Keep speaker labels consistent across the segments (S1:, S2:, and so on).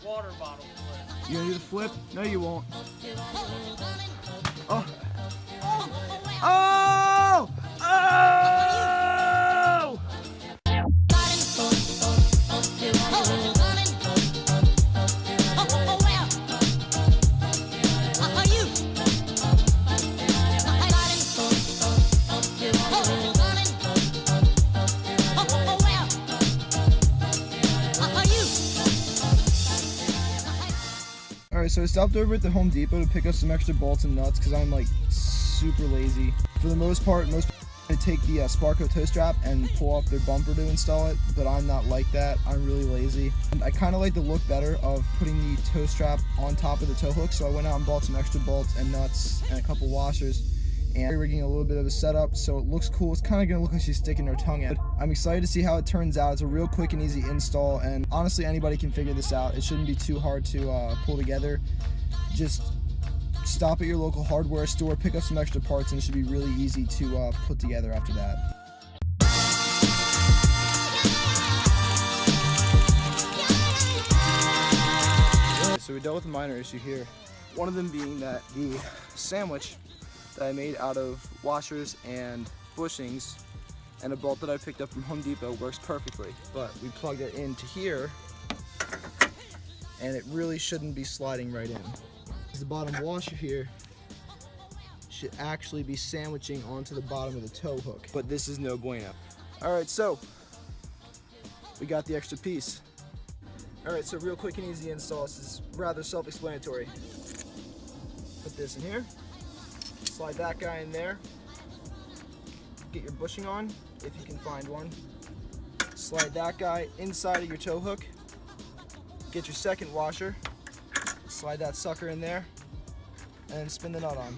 S1: water bottle flip.
S2: You gonna do the flip? No, you won't. Oh! Oh! Oh! Alright, so I stopped over at the Home Depot to pick up some extra bolts and nuts because I'm like super lazy. For the most part, most people take the Sparco Tow Strap and pull off their bumper to install it, but I'm not like that. I'm really lazy. And I kind of like the look better of putting the tow strap on top of the tow hook, so I went out and bought some extra bolts and nuts and a couple washers and rigging a little bit of a setup so it looks cool. It's kind of going to look like she's sticking her tongue out. I'm excited to see how it turns out. It's a real quick and easy install, and honestly anybody can figure this out. It shouldn't be too hard to pull together. Just stop at your local hardware store, pick up some extra parts, and it should be really easy to put together after that. So we dealt with a minor issue here. One of them being that the sandwich that I made out of washers and bushings and a bolt that I picked up from Home Depot works perfectly. But we plugged it into here and it really shouldn't be sliding right in. The bottom washer here should actually be sandwiching onto the bottom of the tow hook, but this is no bueno. Alright, so we got the extra piece. Alright, so real quick and easy install. This is rather self-explanatory. Put this in here, slide that guy in there, get your bushing on, if you can find one. Slide that guy inside of your tow hook, get your second washer, slide that sucker in there, and spin the nut on.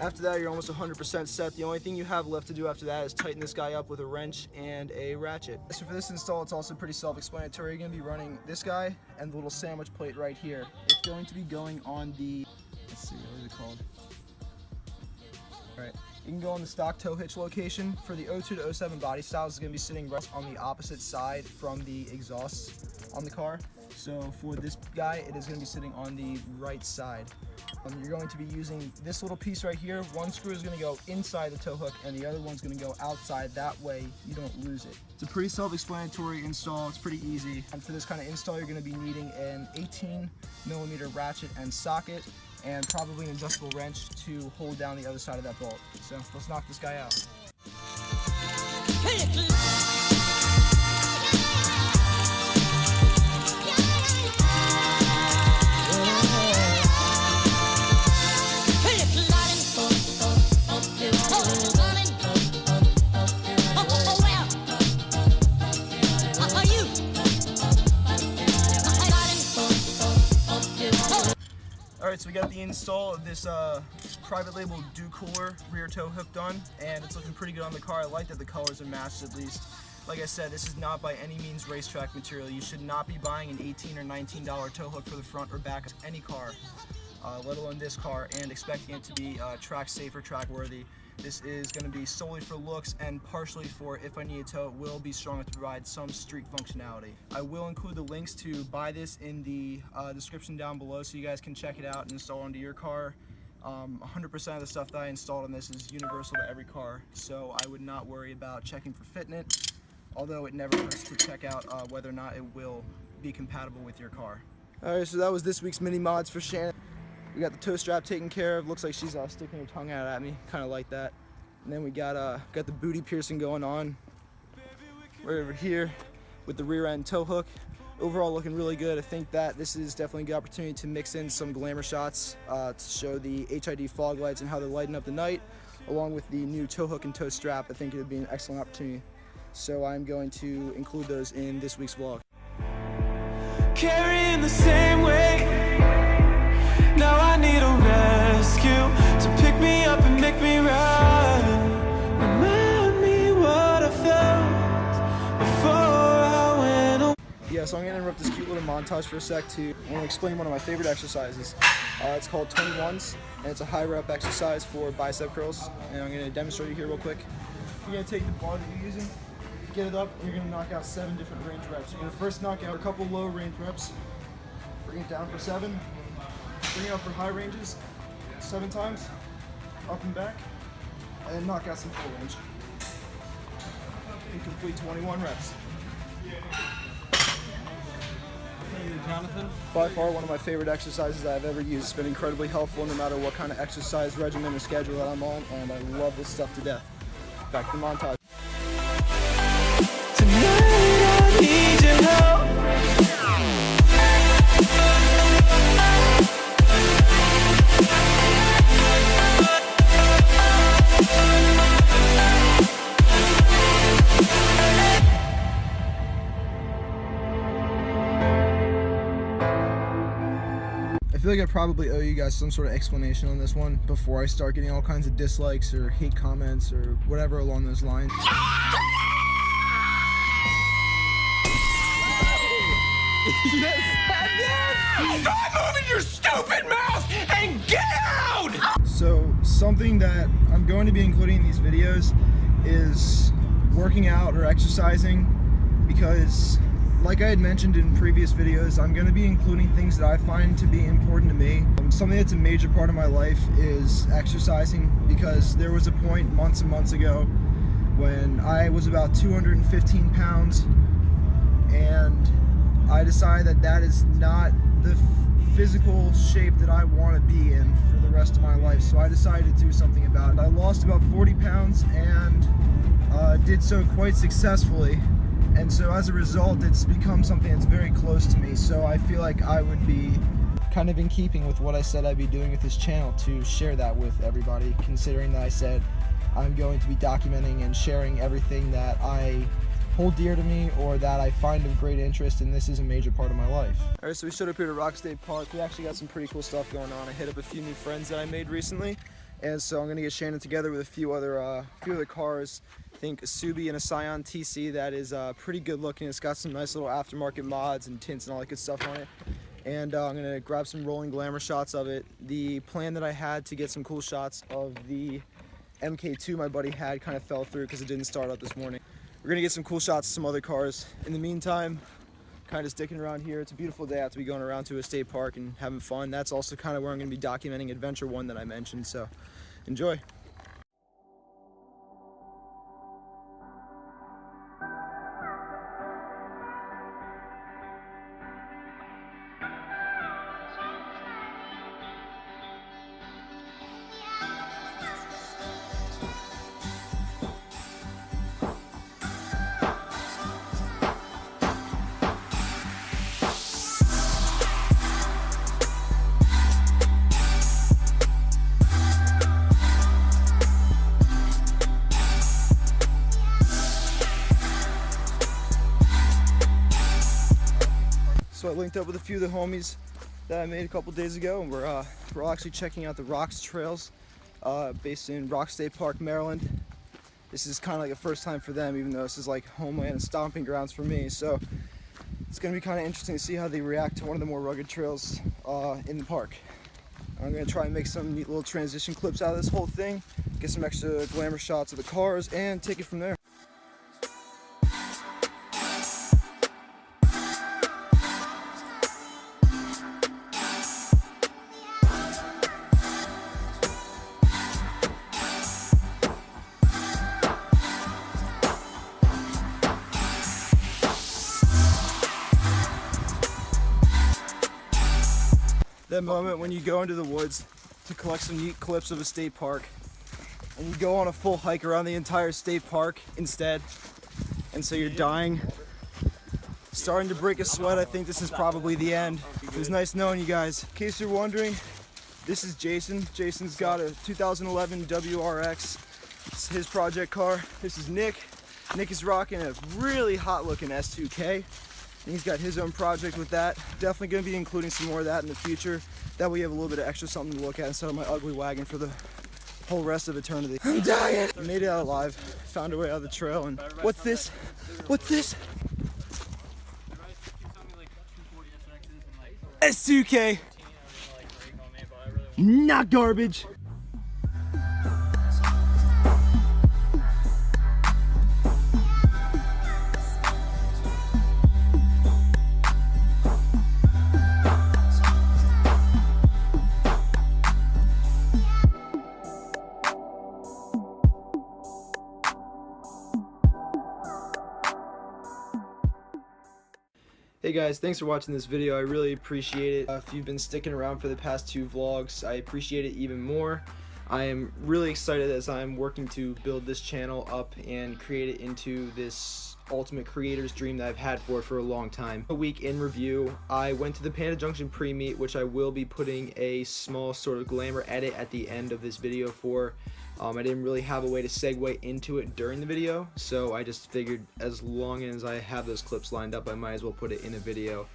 S2: After that, you're almost 100% set. The only thing you have left to do after that is tighten this guy up with a wrench and a ratchet. So for this install, it's also pretty self-explanatory. You're going to be running this guy and the little sandwich plate right here. It's going to be going on the, let's see, what is it called? All right, you can go on the stock tow hitch location. For the 02 to 07 body styles, it's going to be sitting right on the opposite side from the exhausts on the car. So for this guy, it is going to be sitting on the right side. You're going to be using this little piece right here. One screw is going to go inside the tow hook and the other one's going to go outside. That way you don't lose it. It's a pretty self-explanatory install. It's pretty easy. And for this kind of install, you're going to be needing an 18mm ratchet and socket and probably an adjustable wrench to hold down the other side of that bolt. So let's knock this guy out. Alright, so we got the install of this private label DoCooler rear tow hook done, and it's looking pretty good on the car. I like that the colors are matched at least. Like I said, this is not by any means racetrack material. You should not be buying an $18 or $19 tow hook for the front or back of any car, let alone this car, and expecting it to be track safe or track worthy. This is going to be solely for looks and partially for if I need a tow, it will be strong enough to provide some street functionality. I will include the links to buy this in the description down below so you guys can check it out and install onto your car. 100% of the stuff that I installed on this is universal to every car, so I would not worry about checking for fitment, although it never hurts to check out whether or not it will be compatible with your car. Alright, so that was this week's mini mods for Shannon. We got the tow strap taken care of. Looks like she's sticking her tongue out at me, kind of like that. And then we got the booty piercing going on right over here with the rear end tow hook. Overall looking really good. I think that this is definitely a good opportunity to mix in some glamour shots to show the HID fog lights and how they're lighting up the night, along with the new tow hook and tow strap. I think it would be an excellent opportunity. So I'm going to include those in this week's vlog.
S3: Carrying the same weight. Now I need a rescue to pick me up and make me right. Remind me what I felt before I went away.
S2: Yeah, so I'm going to interrupt this cute little montage for a sec to explain one of my favorite exercises. It's called 21s, and it's a high rep exercise for bicep curls. And I'm going to demonstrate it here real quick. You're going to take the bar that you're using, get it up, and you're gonna knock out 7 different range reps. You're gonna first knock out a couple low range reps, bring it down for 7, bring it up for high ranges 7 times, up and back, and then knock out some full range. And complete 21 reps.
S1: Jonathan?
S2: By far one of my favorite exercises that I've ever used. It's been incredibly helpful no matter what kind of exercise regimen or schedule that I'm on, and I love this stuff to death. Back to the montage.
S3: Tonight I need your help.
S2: I feel like I probably owe you guys some sort of explanation on this one before I start getting all kinds of dislikes or hate comments or whatever along those lines.
S3: Yes! Stop moving your stupid mouth and get out!
S2: So something that I'm going to be including in these videos is working out or exercising, because like I had mentioned in previous videos, I'm going to be including things that I find to be important to me. Something that's a major part of my life is exercising, because there was a point months and months ago when I was about 215 pounds and I decided that that is not the physical shape that I want to be in for the rest of my life. So I decided to do something about it. I lost about 40 pounds and did so quite successfully. And so as a result, it's become something that's very close to me. So I feel like I would be kind of in keeping with what I said I'd be doing with this channel to share that with everybody, considering that I said I'm going to be documenting and sharing everything that I hold dear to me or that I find of great interest, and this is a major part of my life. Alright, so we showed up here to Rock State Park. We actually got some pretty cool stuff going on. I hit up a few new friends that I made recently, and so I'm going to get Shannon together with a few other cars. I think a Subi and a Scion TC that is pretty good looking. It's got some nice little aftermarket mods and tints and all that good stuff on it. And I'm going to grab some rolling glamour shots of it. The plan that I had to get some cool shots of the MK2 my buddy had kind of fell through because it didn't start up this morning. We're going to get some cool shots of some other cars. In the meantime, kind of sticking around here. It's a beautiful day out to be going around to a state park and having fun. That's also kind of where I'm going to be documenting Adventure 1 that I mentioned, so enjoy. So I linked up with a few of the homies that I made a couple days ago, and we're all actually checking out the Rocks Trails based in Rock State Park, Maryland. This is kind of like a first time for them, even though this is like homeland and stomping grounds for me. So it's going to be kind of interesting to see how they react to one of the more rugged trails in the park. I'm going to try and make some neat little transition clips out of this whole thing, get some extra glamour shots of the cars, and take it from there. That moment when you go into the woods to collect some neat clips of a state park and you go on a full hike around the entire state park instead, and so you're dying, starting to break a sweat. I think this is probably the end. It was nice knowing you guys. In case you're wondering, this is Jason. Jason's got a 2011 WRX. It's his project car. This is Nick. Nick is rocking a really hot looking S2K. And he's got his own project with that. Definitely going to be including some more of that in the future. That way you have a little bit of extra something to look at instead of my ugly wagon for the whole rest of eternity. I'm dying! I made it out alive. Found a way out of the trail, and what's this? What's this? S2K! Not garbage! Hey guys, thanks for watching this video. I really appreciate it. If you've been sticking around for the past 2 vlogs, I appreciate it even more. I am really excited as I'm working to build this channel up and create it into this ultimate creator's dream that I've had for a long time. A week in review, I went to the Panda Junction pre-meet, which I will be putting a small sort of glamour edit at the end of this video for. I didn't really have a way to segue into it during the video, so I just figured as long as I have those clips lined up, I might as well put it in a video.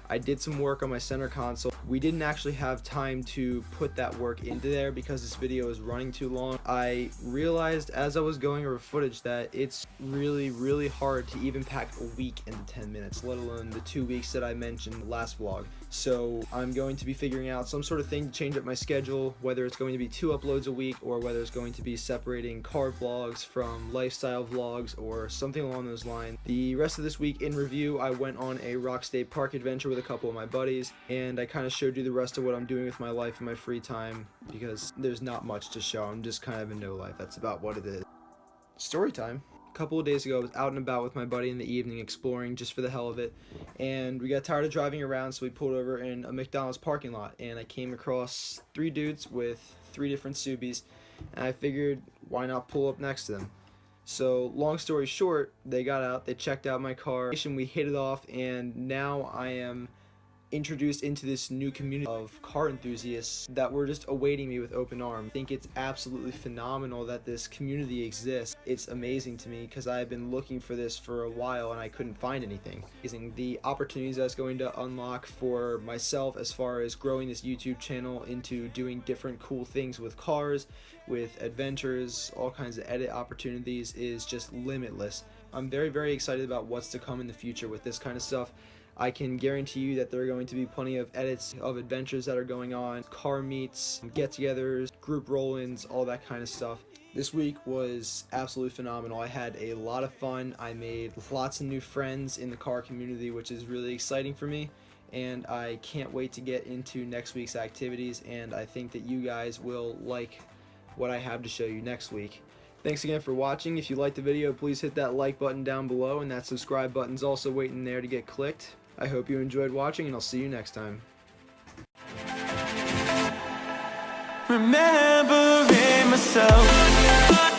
S2: I did some work on my center console. We didn't actually have time to put that work into there because this video is running too long. I realized as I was going over footage that it's really hard to even pack a week into 10 minutes, let alone the 2 weeks that I mentioned last vlog. So I'm going to be figuring out some sort of thing to change up my schedule, whether it's going to be 2 uploads a week or whether it's going to be separating car vlogs from lifestyle vlogs or something along those lines. The rest of this week in review, I went on a Rock State Park adventure with a couple of my buddies, and I kind of showed you the rest of what I'm doing with my life in my free time because there's not much to show. I'm just kind of in no life. That's about what it is. Story time. A couple of days ago, I was out and about with my buddy in the evening exploring just for the hell of it, and we got tired of driving around, so we pulled over in a McDonald's parking lot, and I came across 3 dudes with 3 different Subies, and I figured why not pull up next to them. So long story short, they got out, they checked out my car, we hit it off, and now I am introduced into this new community of car enthusiasts that were just awaiting me with open arms. I think it's absolutely phenomenal that this community exists. It's amazing to me because I've been looking for this for a while and I couldn't find anything. The opportunities that's going to unlock for myself as far as growing this YouTube channel into doing different cool things with cars, with adventures, all kinds of edit opportunities is just limitless. I'm very excited about what's to come in the future with this kind of stuff. I can guarantee you that there are going to be plenty of edits of adventures that are going on, car meets, get-togethers, group roll-ins, all that kind of stuff. This week was absolutely phenomenal. I had a lot of fun. I made lots of new friends in the car community, which is really exciting for me, and I can't wait to get into next week's activities, and I think that you guys will like what I have to show you next week. Thanks again for watching. If you liked the video, please hit that like button down below, and that subscribe button's also waiting there to get clicked. I hope you enjoyed watching, and I'll see you next time.
S3: Remembering myself.